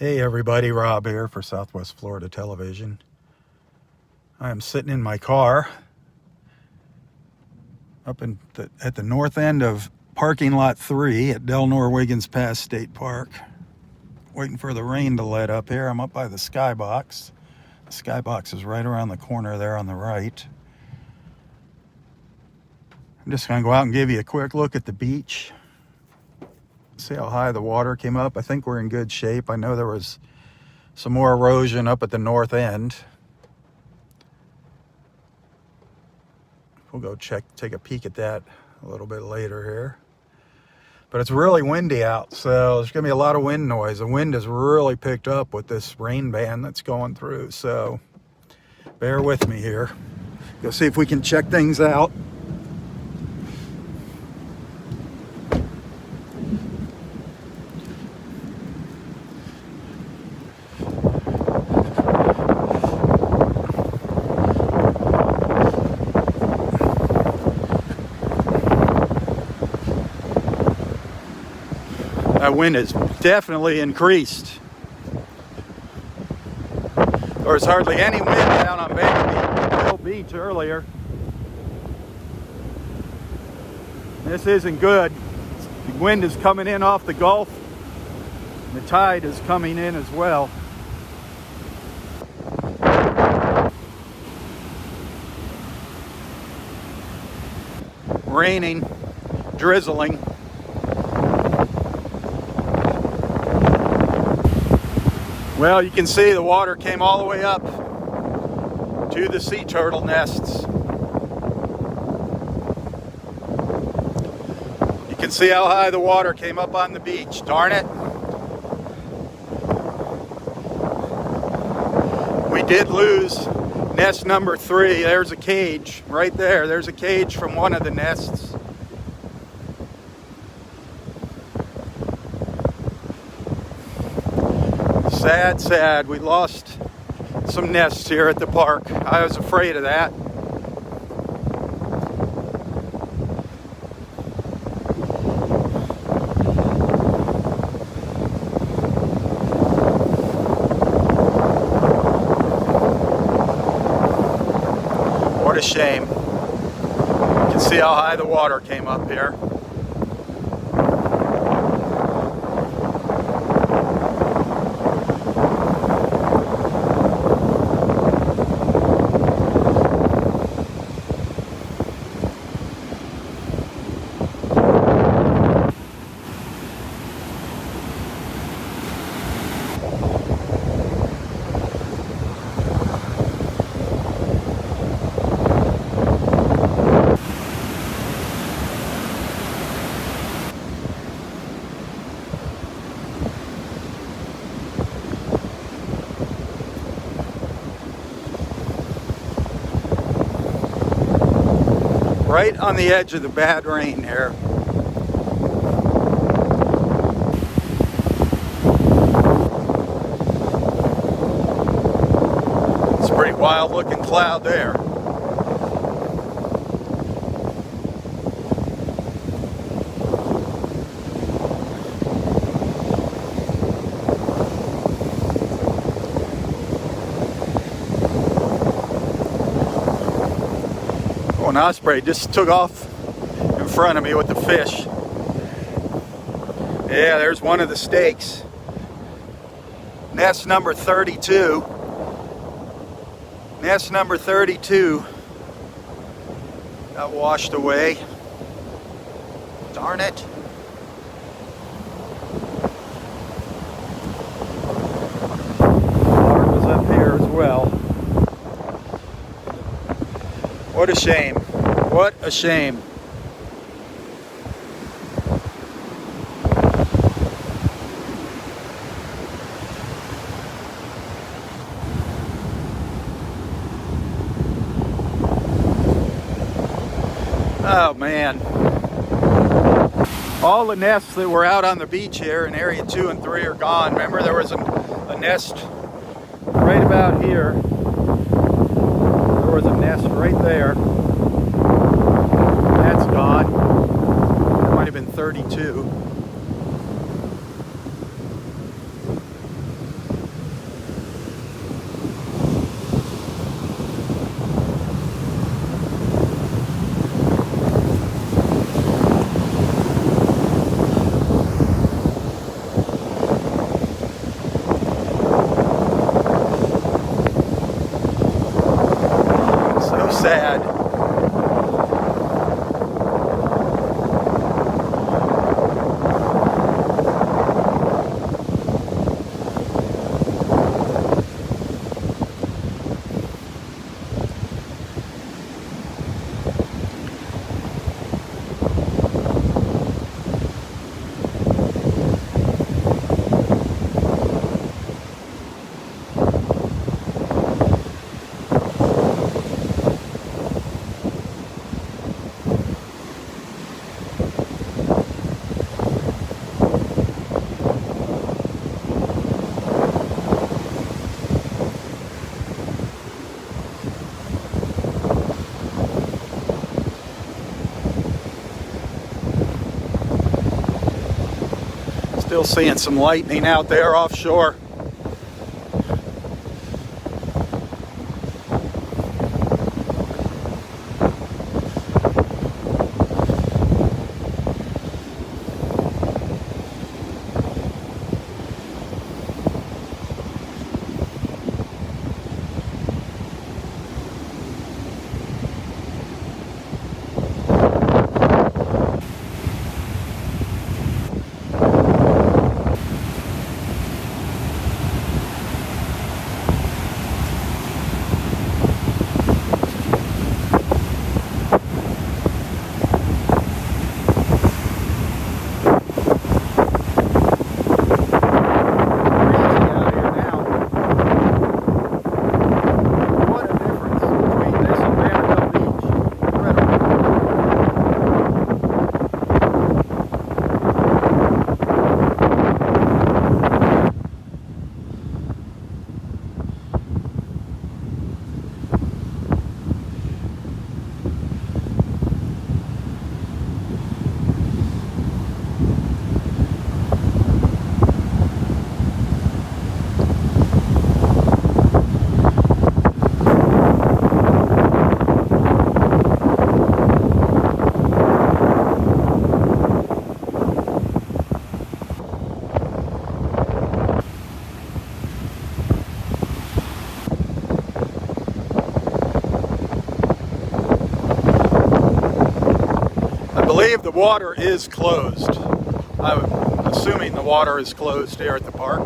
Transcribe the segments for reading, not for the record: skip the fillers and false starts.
Hey everybody, Robb here for Southwest Florida Television. I am sitting in my car up at the north end of parking lot 3 at Delnor-Wiggins Pass State Park. Waiting for the rain to let up here. I'm up by the skybox. The skybox is right around the corner there on the right. I'm just going to go out and give you a quick look at the beach. See how high the water came up. I think we're in good shape. I know there was some more erosion up at the north end. We'll go take a peek at that a little bit later here. But it's really windy out, so there's going to be a lot of wind noise. The wind has really picked up with this rain band that's going through, so bear with me here. Go see if we can check things out. That wind has definitely increased. There was hardly any wind down on Vanderbilt Beach earlier. This isn't good. The wind is coming in off the Gulf. The tide is coming in as well. Raining, drizzling. Well, you can see the water came all the way up to the sea turtle nests. You can see how high the water came up on the beach. Darn it. We did lose nest number 3. There's a cage right there. There's a cage from one of the nests. Sad, sad. We lost some nests here at the park. I was afraid of that. What a shame. You can see how high the water came up here. Right on the edge of the bad rain here. It's a pretty wild looking cloud there. An osprey just took off in front of me with the fish. Yeah, there's one of the stakes. Nest number 32. Nest number 32 got washed away. Darn it. Water was up here as well. What a shame. What a shame. Oh man. All the nests that were out on the beach here in area 2 and 3 are gone. Remember there was a nest right about here. There was a nest right there. That's gone. There might have been 32. Still seeing some lightning out there offshore. I believe the water is closed. I'm assuming the water is closed here at the park.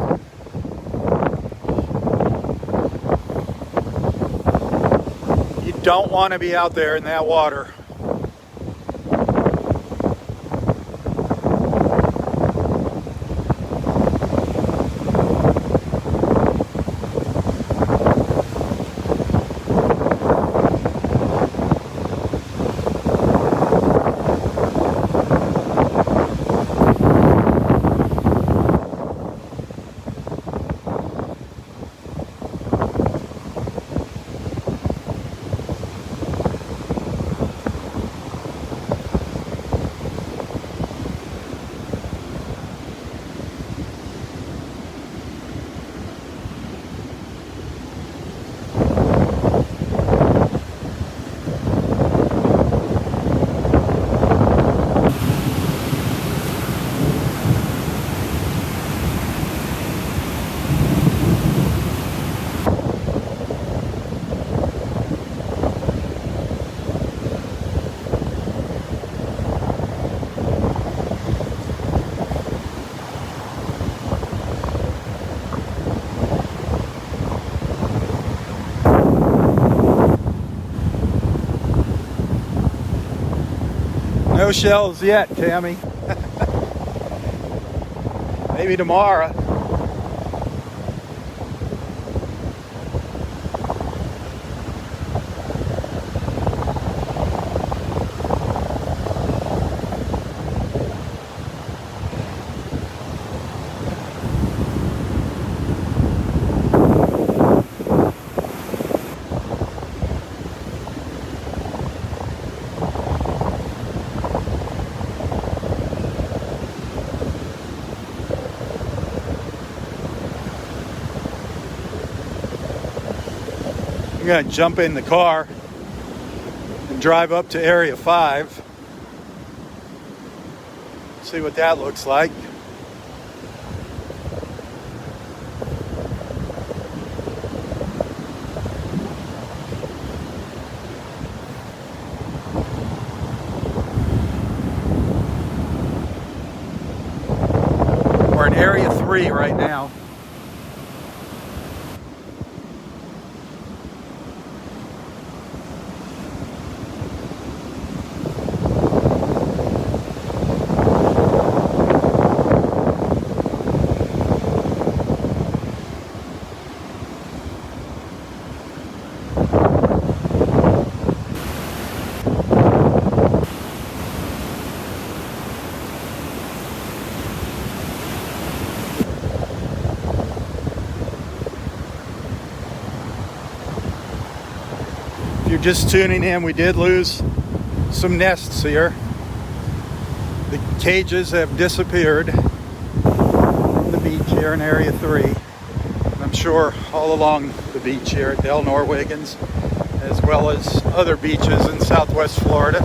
You don't want to be out there in that water. No shells yet, Tammy. Maybe tomorrow. I'm going to jump in the car and drive up to Area 5. See what that looks like. We're in Area 3 right now. If you're just tuning in, we did lose some nests here. The cages have disappeared. here in Area 3. And I'm sure all along the beach here at Delnor-Wiggins, as well as other beaches in Southwest Florida.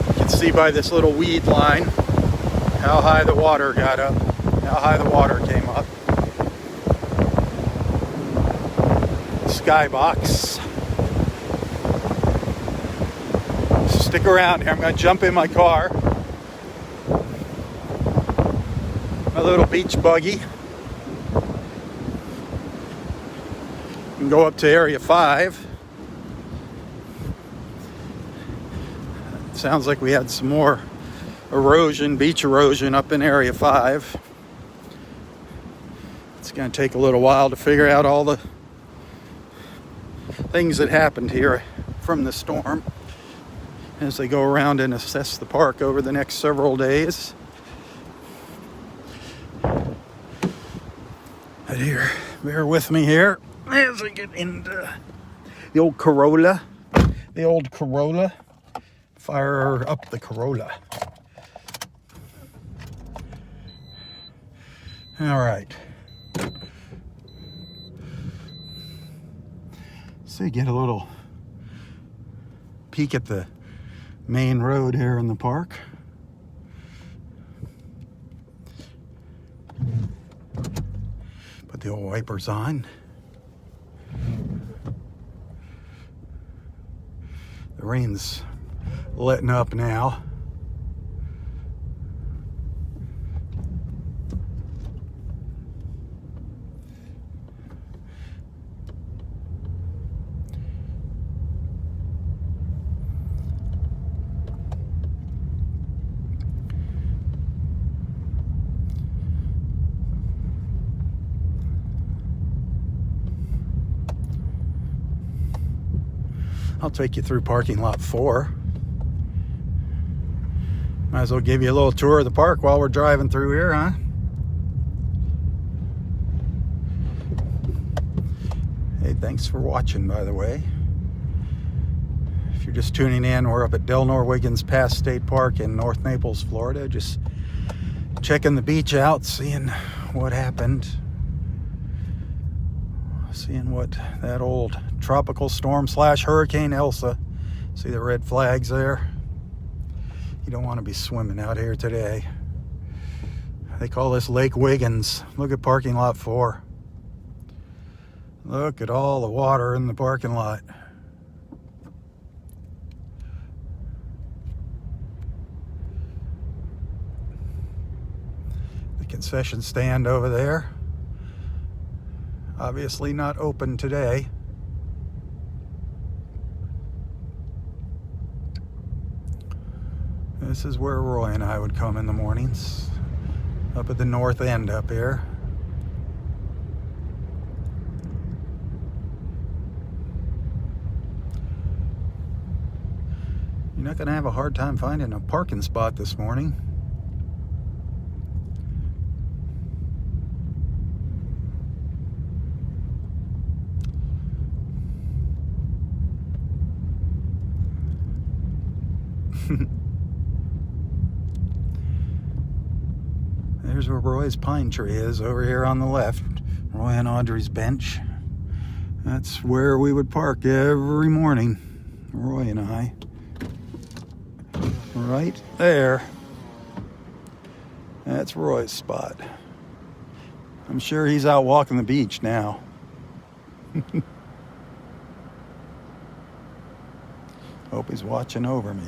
You can see by this little weed line how high the water got up, how high the water came up. Skybox. Stick around here. I'm going to jump in my car. My little beach buggy. And go up to Area 5. Sounds like we had some more erosion, beach erosion up in Area 5. It's going to take a little while to figure out all the things that happened here from the storm as they go around and assess the park over the next several days. But here, bear with me here as I get into the old Corolla. Fire up the Corolla. All right. So you get a little peek at the main road here in the park. Put the old wipers on. The rain's letting up now. I'll take you through parking lot 4. Might as well give you a little tour of the park while we're driving through here, huh? Hey, thanks for watching, by the way. If you're just tuning in, we're up at Delnor-Wiggins Pass State Park in North Naples, Florida. Just checking the beach out, seeing what happened. Seeing what that old tropical storm / Hurricane Elsa. See the red flags there? You don't want to be swimming out here today. They call this Lake Wiggins. Look at parking lot 4. Look at all the water in the parking lot. The concession stand over there. Obviously not open today. This is where Roy and I would come in the mornings, up at the north end up here. You're not going to have a hard time finding a parking spot this morning. There's where Roy's pine tree is, over here on the left. Roy and Audrey's bench. That's where we would park every morning, Roy and I. Right there. That's Roy's spot. I'm sure he's out walking the beach now. Hope he's watching over me.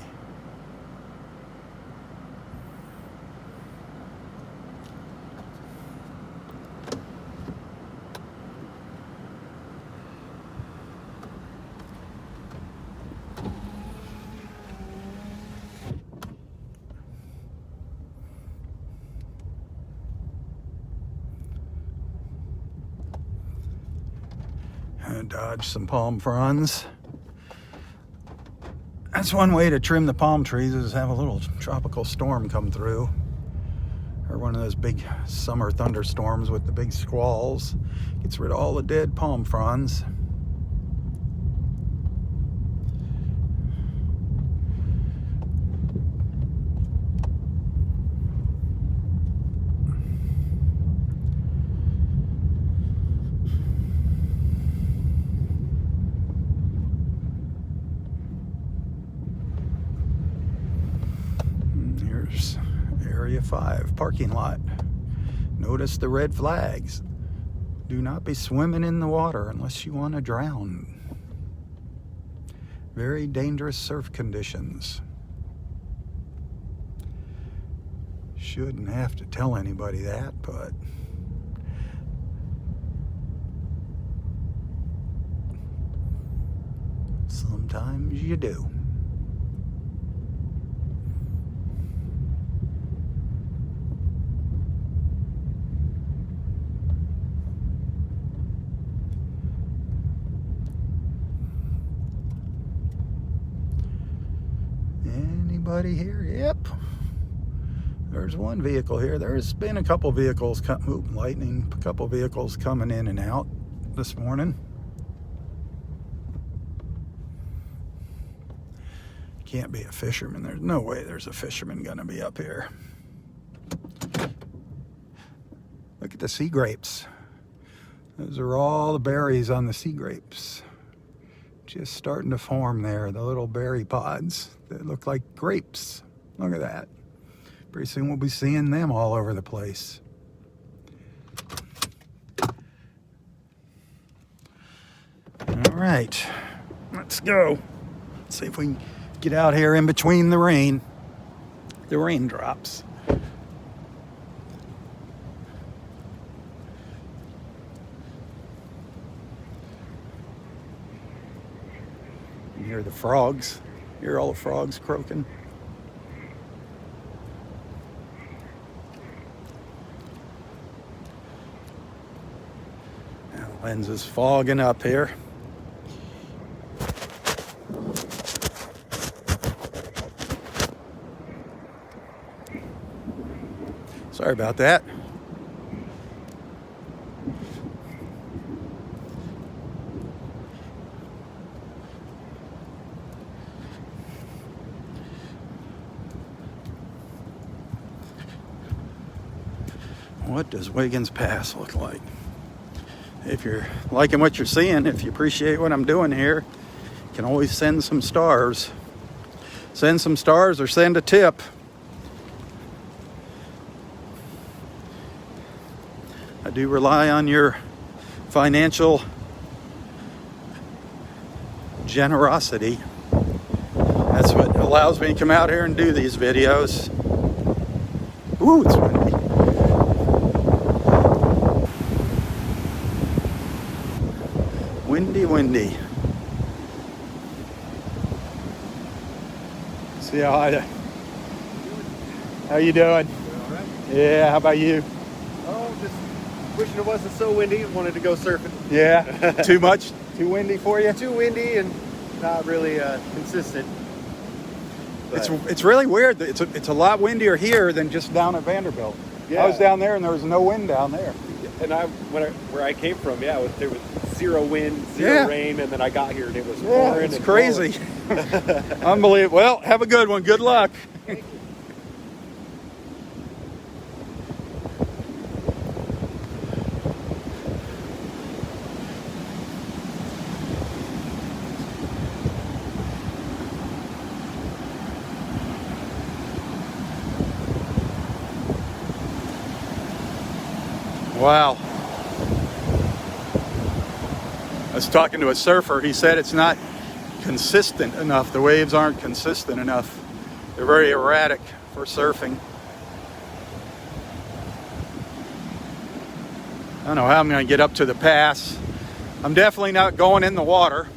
Dodge some palm fronds. That's one way to trim the palm trees, is have a little tropical storm come through, or one of those big summer thunderstorms with the big squalls. Gets rid of all the dead palm fronds. meters. Area 5 parking lot. Notice the red flags. Do not be swimming in the water unless you want to drown. Very dangerous surf conditions. Shouldn't have to tell anybody that, but sometimes you do. Anybody here? Yep. There's one vehicle here. There's been a couple vehicles, lightning, a couple vehicles coming in and out this morning. Can't be a fisherman. There's no way there's a fisherman gonna be up here. Look at the sea grapes. Those are all the berries on the sea grapes. Just starting to form there, the little berry pods that look like grapes. Look at that. Pretty soon we'll be seeing them all over the place. All right, let's go. Let's see if we can get out here in between the raindrops. You hear the frogs. You hear all the frogs croaking. Now the lens is fogging up here. Sorry about that. What does Wiggins Pass look like? If you're liking what you're seeing, if you appreciate what I'm doing here, you can always send some stars. Send some stars or send a tip. I do rely on your financial generosity. That's what allows me to come out here and do these videos. Ooh, it's windy. Windy. See how you doing? All right. Yeah, how about you? Oh, just wishing it wasn't so windy. Wanted to go surfing. Yeah, too much? Too windy for you? Too windy and not really consistent. But It's really weird. It's a lot windier here than just down at Vanderbilt. Yeah. I was down there and there was no wind down there. And where I came from, there was zero wind, zero rain, and then I got here and it was pouring. It's crazy. Unbelievable. Well, have a good one. Good luck. Thank you. Wow. I was talking to a surfer. He said it's not consistent enough. The waves aren't consistent enough. They're very erratic for surfing. I don't know how I'm going to get up to the pass. I'm definitely not going in the water.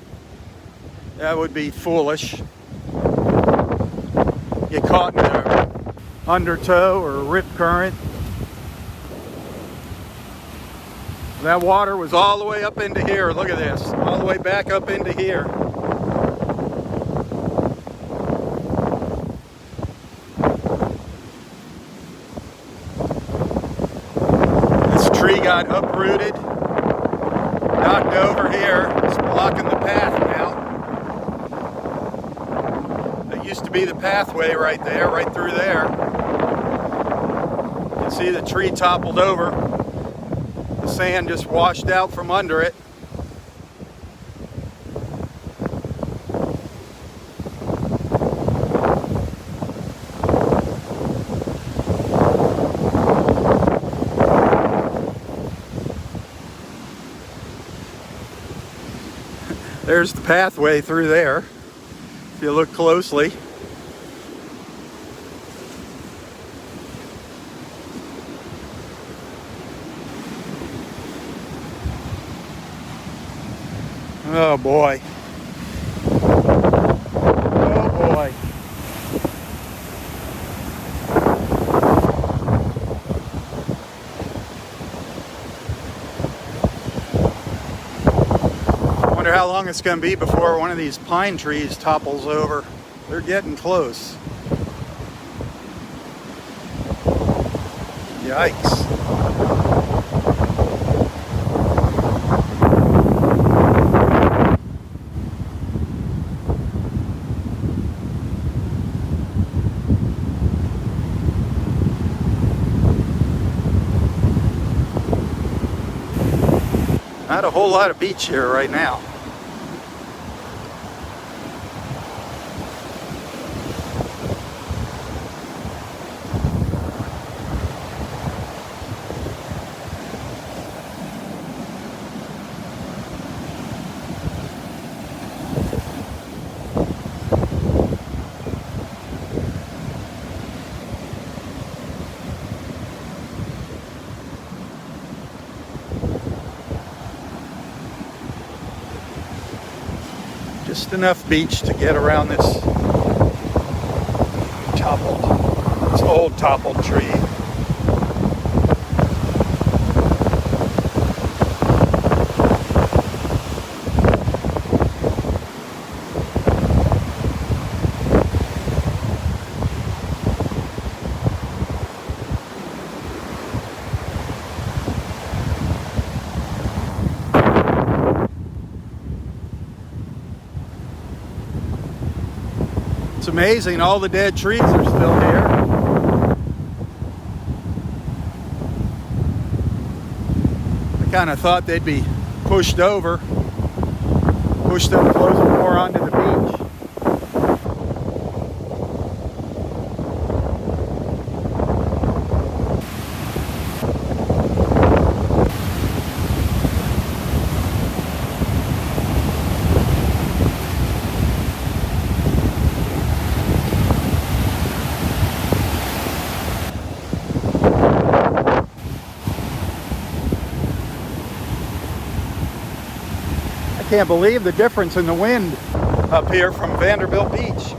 That would be foolish. Get caught in an undertow or a rip current. That water was all the way up into here. Look at this. All the way back up into here. This tree got uprooted, knocked over here. It's blocking the path now. That used to be the pathway right there, right through there. You can see the tree toppled over. Sand just washed out from under it. There's the pathway through there, if you look closely. Oh boy. Oh boy. Wonder how long it's going to be before one of these pine trees topples over. They're getting close. Yikes. Not a whole lot of beach here right now. Just enough beach to get around this old toppled tree. It's amazing, all the dead trees are still here. I kind of thought they'd be pushed over, pushed them closer more onto the beach. I can't believe the difference in the wind up here from Vanderbilt Beach.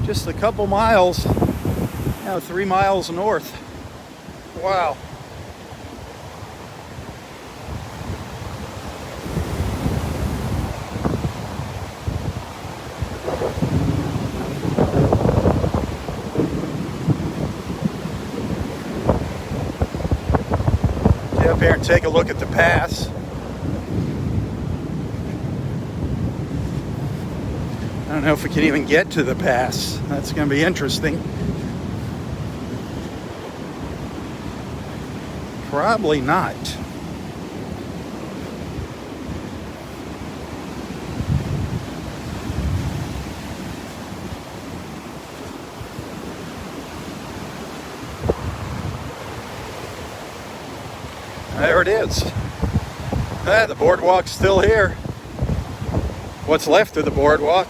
Just a couple miles, 3 miles north. Wow. Up here and take a look at the pass. I don't know if we can even get to the pass. That's going to be interesting. Probably not. There it is. The boardwalk's still here. What's left of the boardwalk.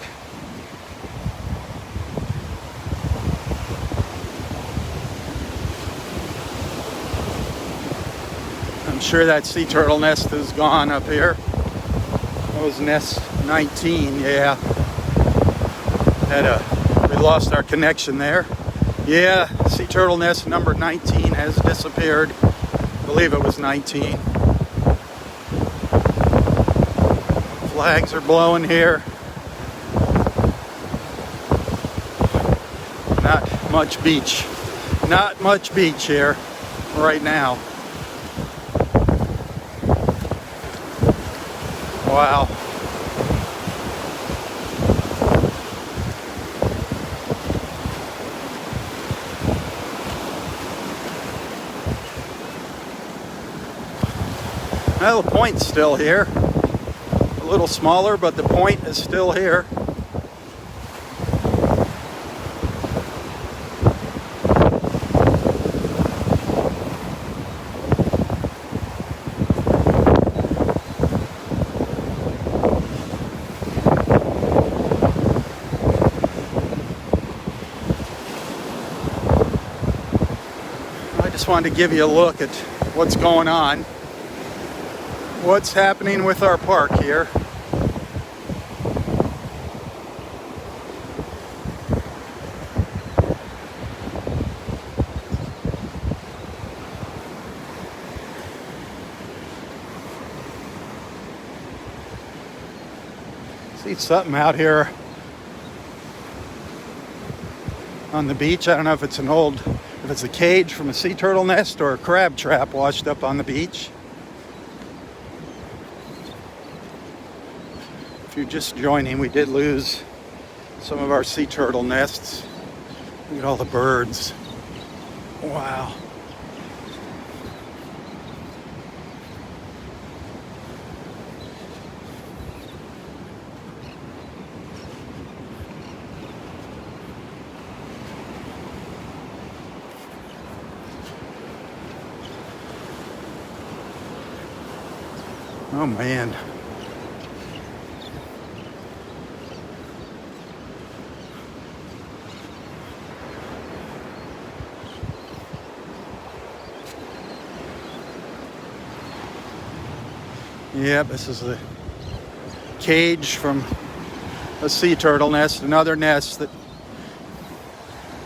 I'm sure that sea turtle nest is gone up here. That was nest 19, yeah. We lost our connection there. Yeah, sea turtle nest number 19 has disappeared. I believe it was 19. Flags are blowing here. Not much beach. Not much beach here right now. Wow. Well, the point's still here. A little smaller, but the point is still here. Just wanted to give you a look at what's going on, what's happening with our park here. See something out here on the beach. I don't know if it's if it's a cage from a sea turtle nest or a crab trap washed up on the beach. If you're just joining, we did lose some of our sea turtle nests. Look at all the birds. Wow. Oh man. Yeah, this is the cage from a sea turtle nest, another nest that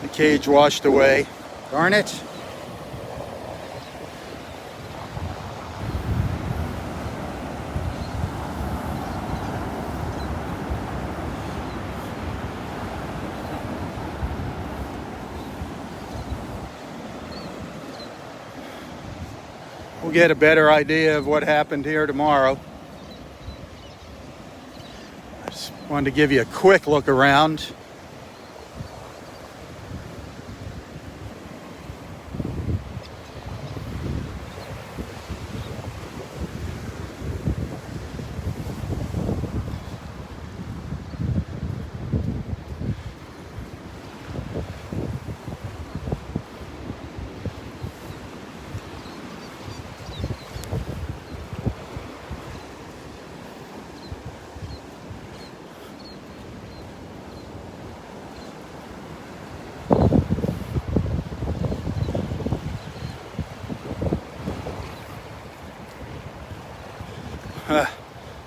the cage washed away. Darn it. We'll get a better idea of what happened here tomorrow. I just wanted to give you a quick look around.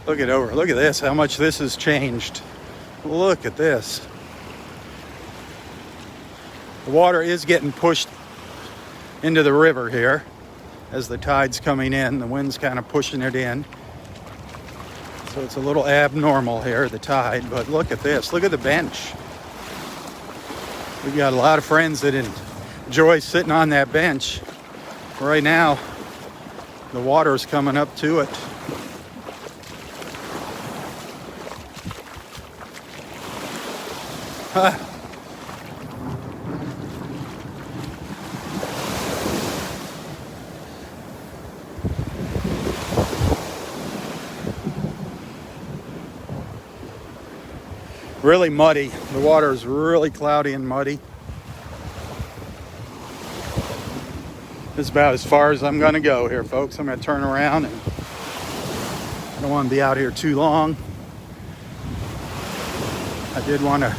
Look at this, how much this has changed. Look at this. The water is getting pushed into the river here as the tide's coming in. The wind's kind of pushing it in. So it's a little abnormal here, the tide, but look at this. Look at the bench. We've got a lot of friends that enjoy sitting on that bench. Right now, the water's coming up to it. Really muddy. The water is really cloudy and muddy. This is about as far as I'm going to go here, folks. I'm going to turn around, and I don't want to be out here too long. I did want to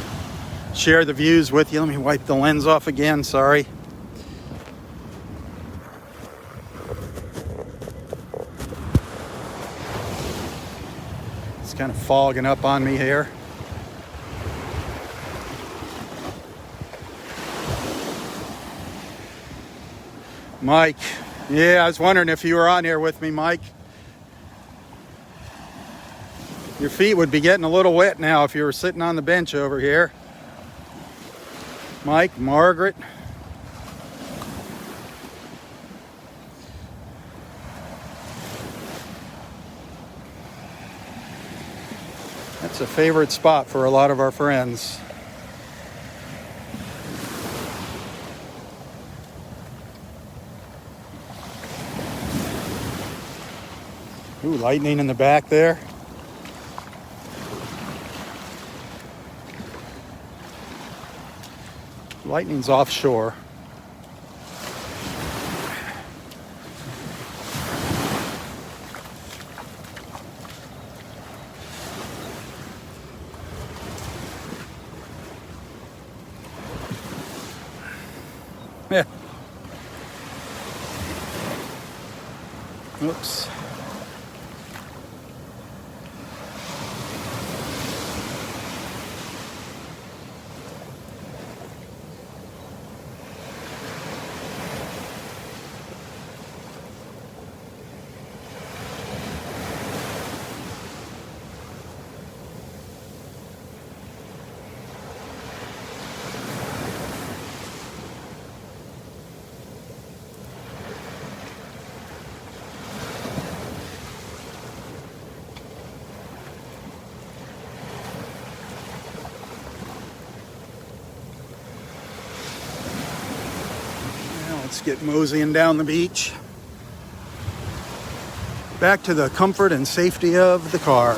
share the views with you. Let me wipe the lens off again, sorry. It's kind of fogging up on me here. Mike, yeah, I was wondering if you were on here with me, Mike. Your feet would be getting a little wet now if you were sitting on the bench over here. Mike, Margaret. That's a favorite spot for a lot of our friends. Ooh, lightning in the back there. Lightning's offshore. Yeah. Oops. Let's get moseying down the beach. Back to the comfort and safety of the car.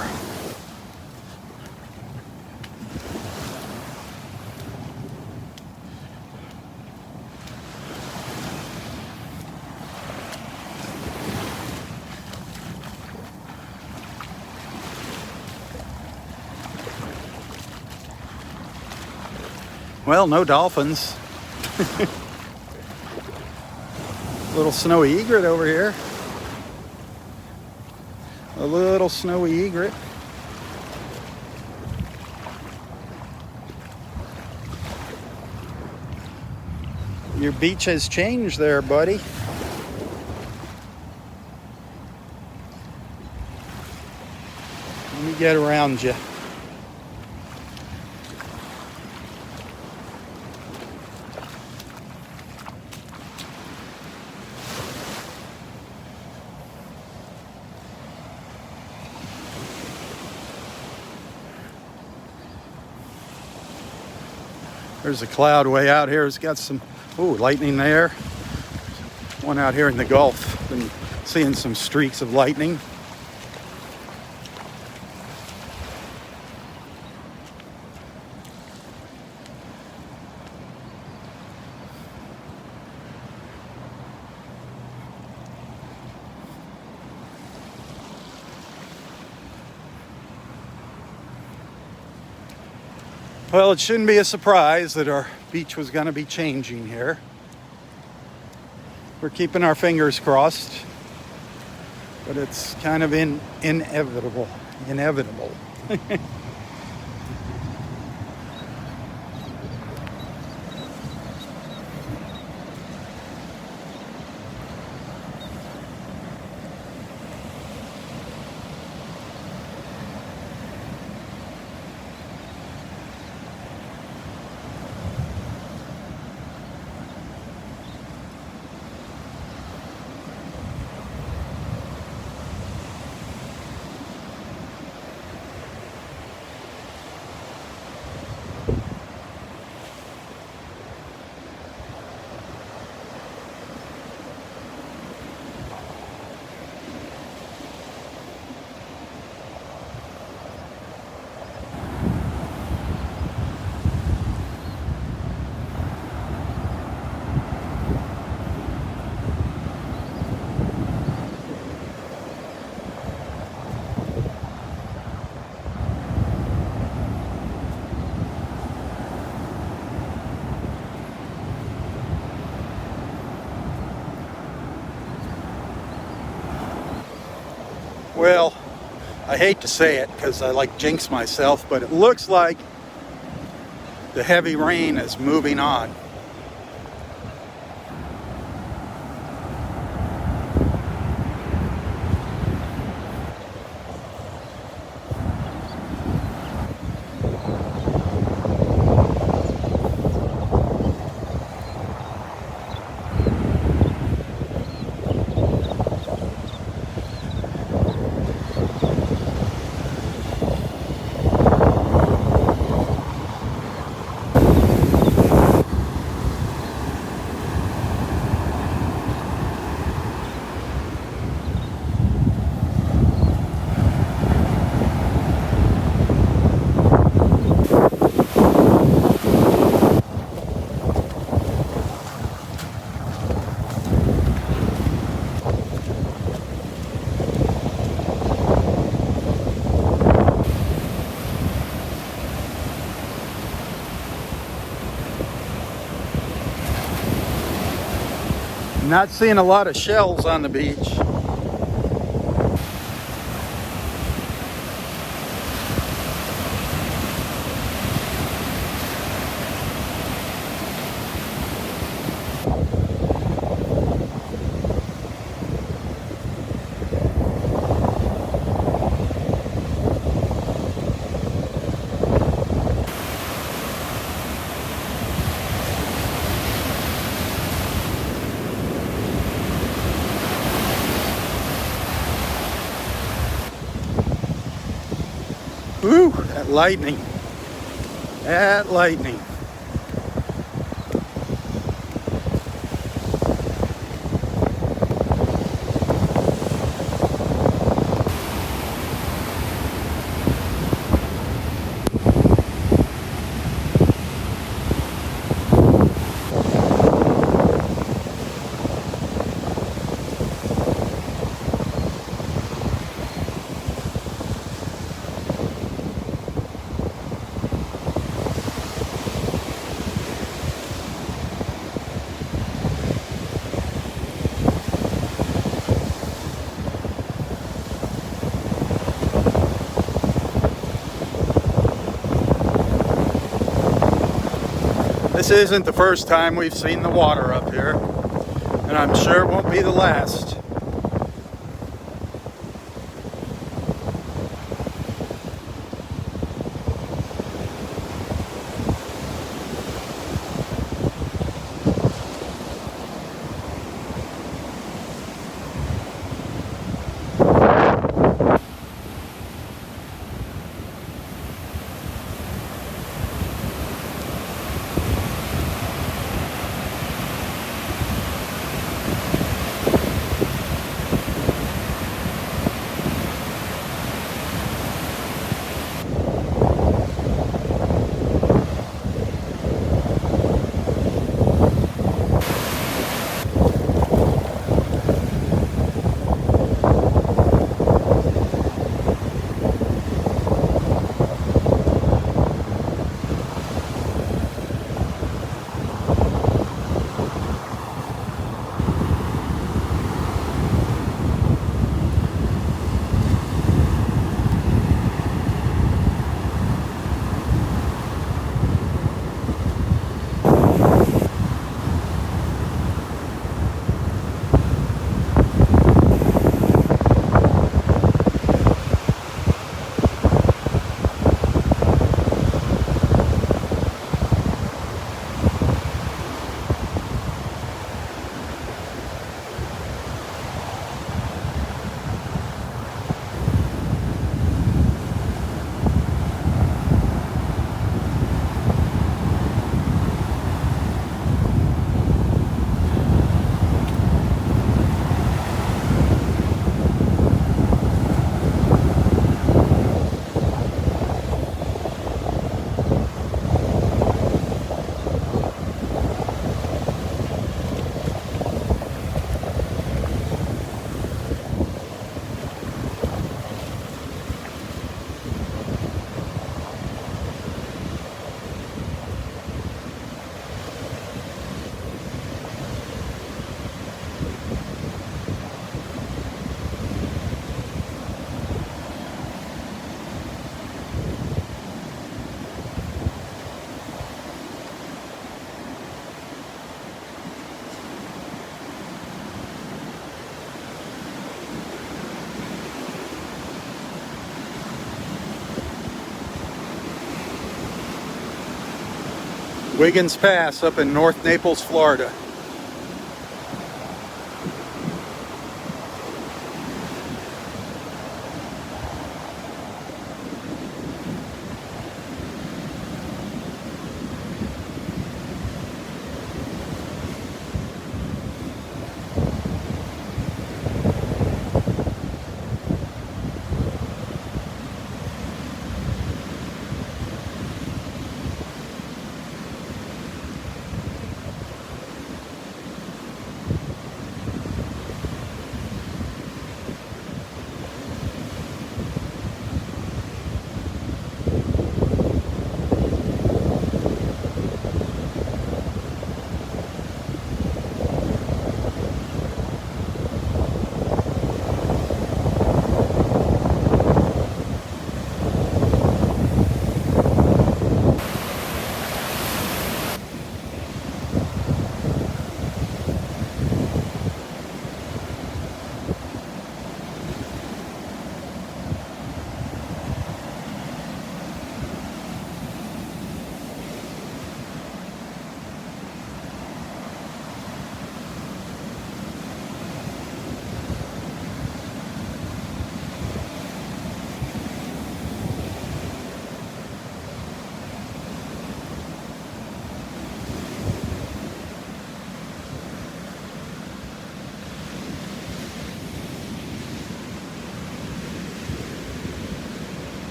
Well, no dolphins. Little snowy egret over here. A little snowy egret. Your beach has changed there, buddy. Let me get around you. There's a cloud way out here. It's got some, lightning there. One out here in the Gulf. Been seeing some streaks of lightning. Well, it shouldn't be a surprise that our beach was going to be changing here. We're keeping our fingers crossed, but it's kind of inevitable. Well, I hate to say it because I jinx myself, but it looks like the heavy rain is moving on. Not seeing a lot of shells on the beach. Woo, that lightning. That lightning. This isn't the first time we've seen the water up here, and I'm sure it won't be the last. Wiggins Pass up in North Naples, Florida.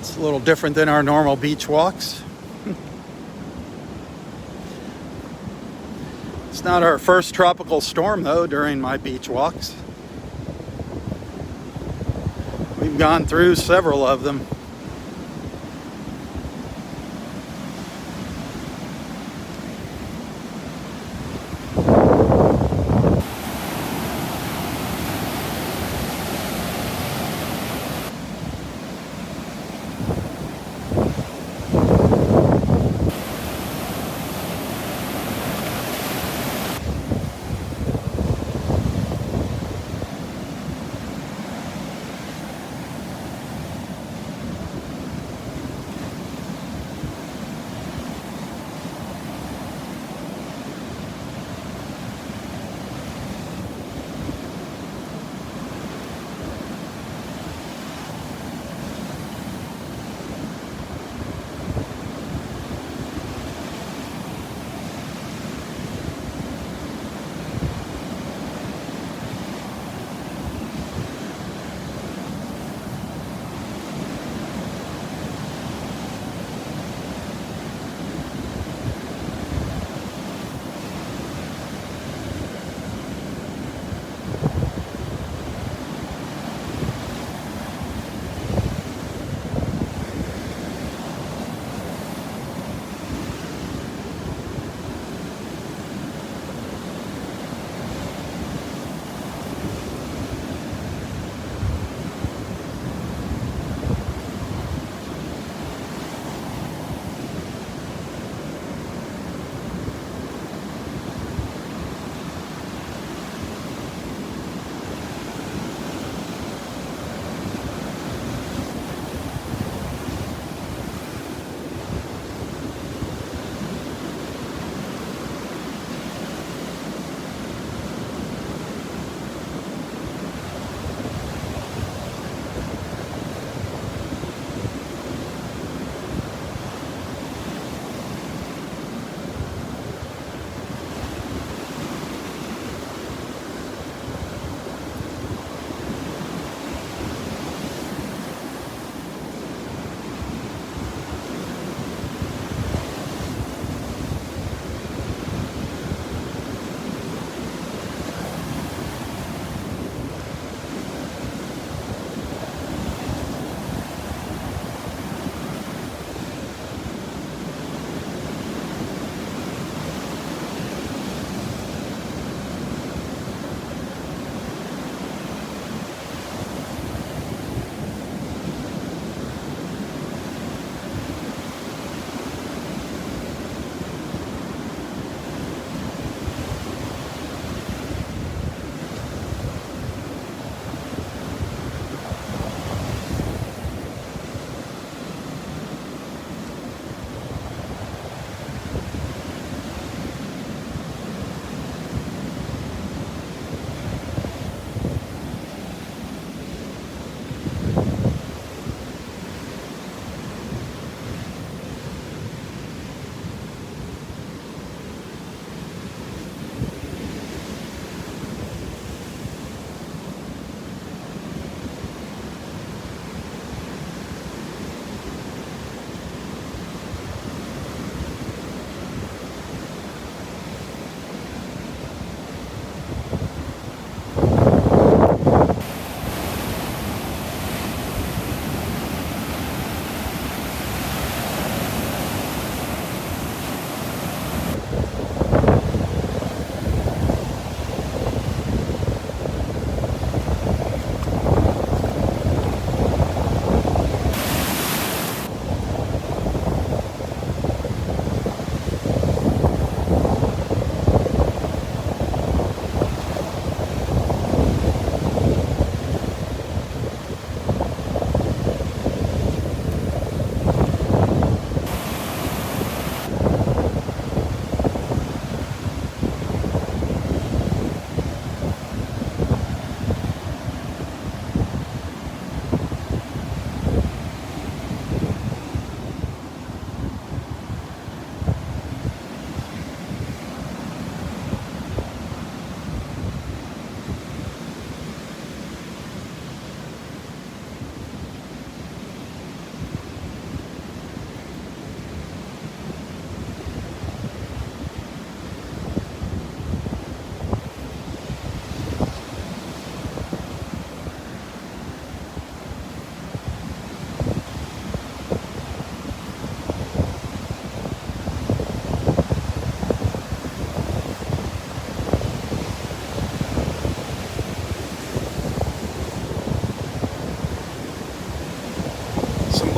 It's a little different than our normal beach walks. It's not our first tropical storm, though, during my beach walks. We've gone through several of them.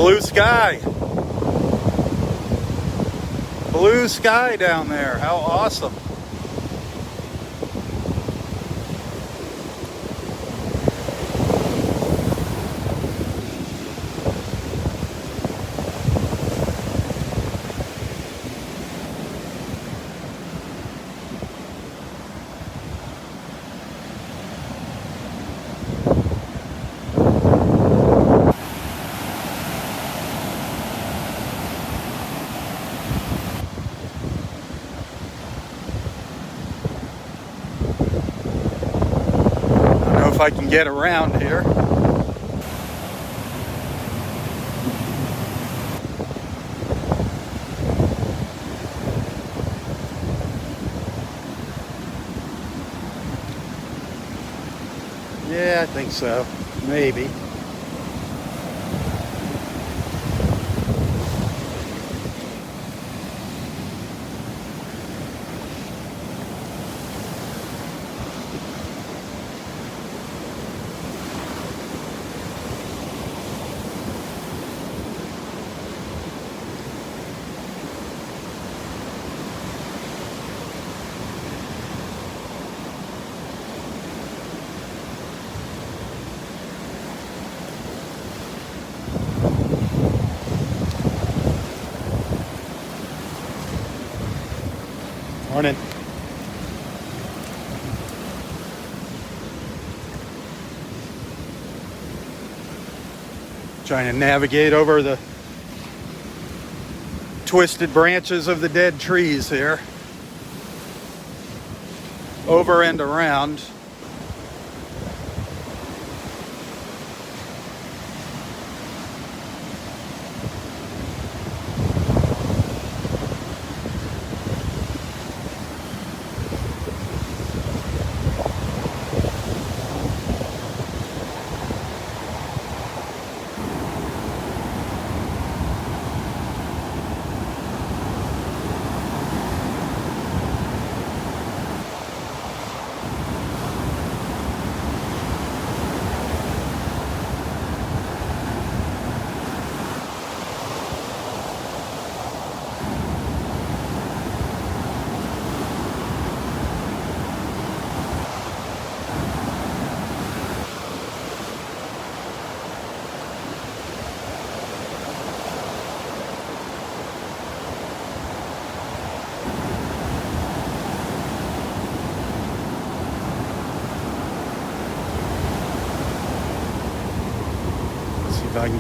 Blue sky. Blue sky down there. How awesome. If I can get around here. Yeah, I think so. Maybe. Morning. Trying to navigate over the twisted branches of the dead trees here. Over and around. If I can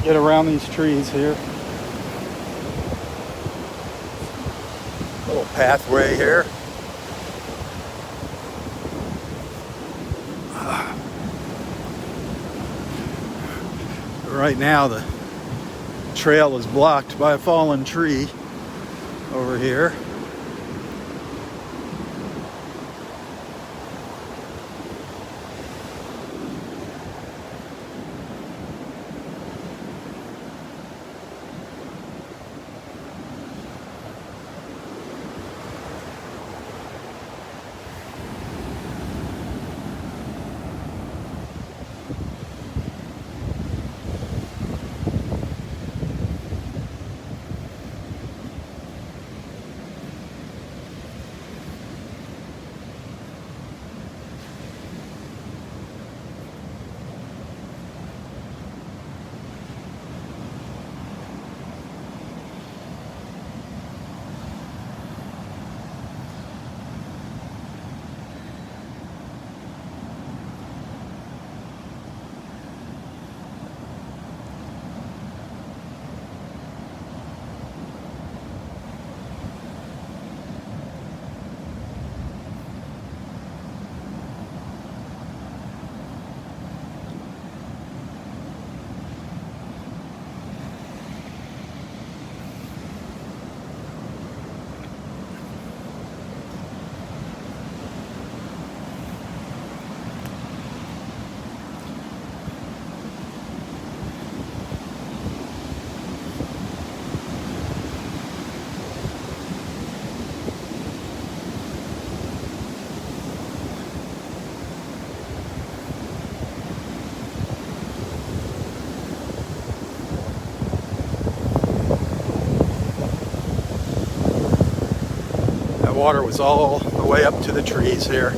get around these trees here. Little pathway here. Right now the trail is blocked by a fallen tree over here. the water was all the way up to the trees here.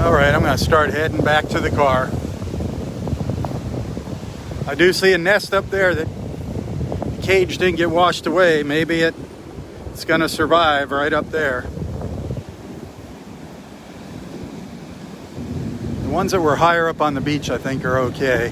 Alright, I'm going to start heading back to the car. I do see a nest up there that the cage didn't get washed away. Maybe it's going to survive right up there. The ones that were higher up on the beach I think are okay.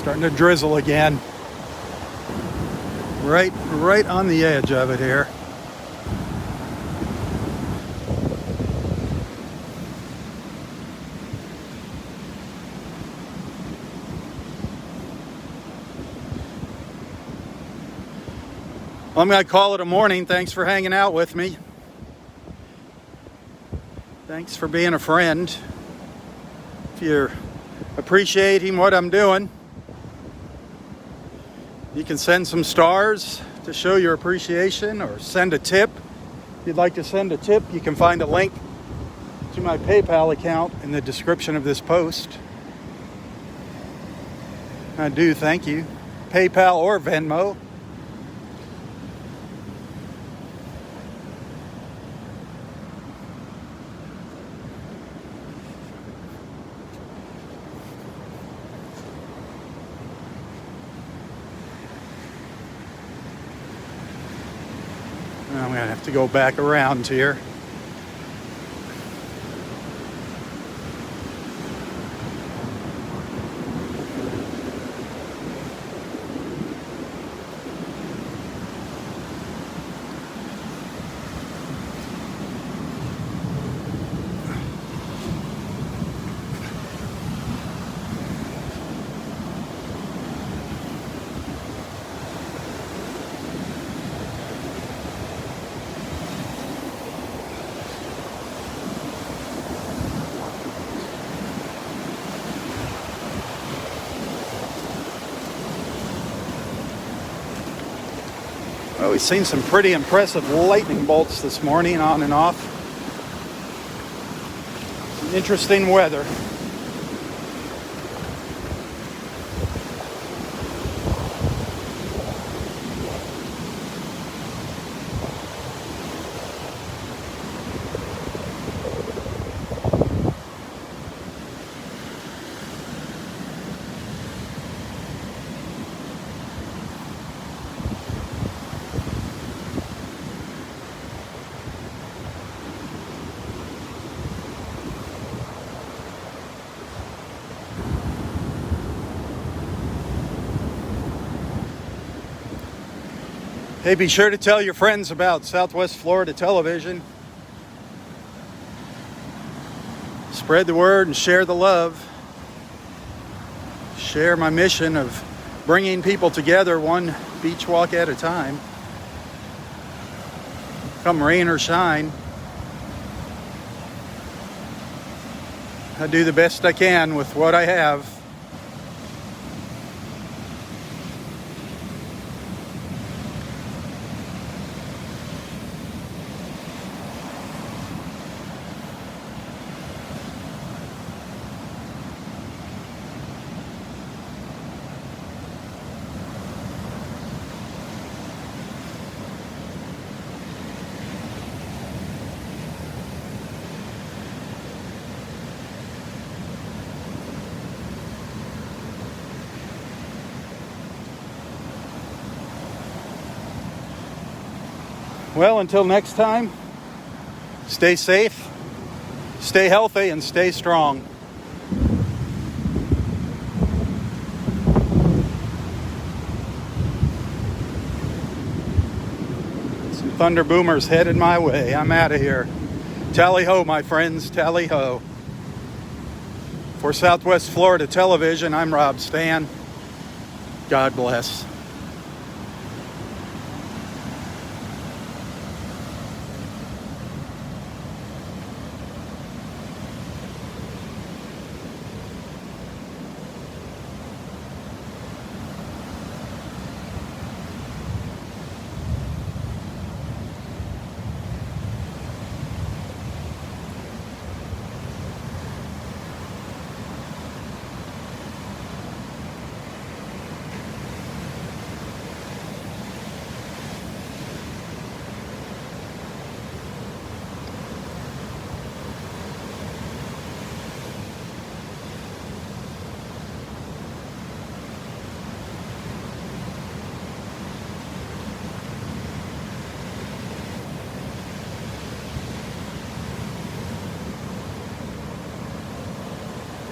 Starting to drizzle again. Right on the edge of it here. Well, I'm going to call it a morning. Thanks for hanging out with me. Thanks for being a friend. If you're appreciating what I'm doing, you can send some stars to show your appreciation, or send a tip. If you'd like to send a tip, you can find a link to my PayPal account in the description of this post. I do thank you. PayPal or Venmo. I'm going to have to go back around here. Well, we've seen some pretty impressive lightning bolts this morning, on and off. Some interesting weather. Hey, be sure to tell your friends about Southwest Florida Television. Spread the word and share the love. Share my mission of bringing people together one beach walk at a time. Come rain or shine, I do the best I can with what I have. Well, until next time, stay safe, stay healthy, and stay strong. Some thunder boomers headed my way. I'm out of here. Tally-ho, my friends, tally-ho. For Southwest Florida Television, I'm Robb Stan. God bless.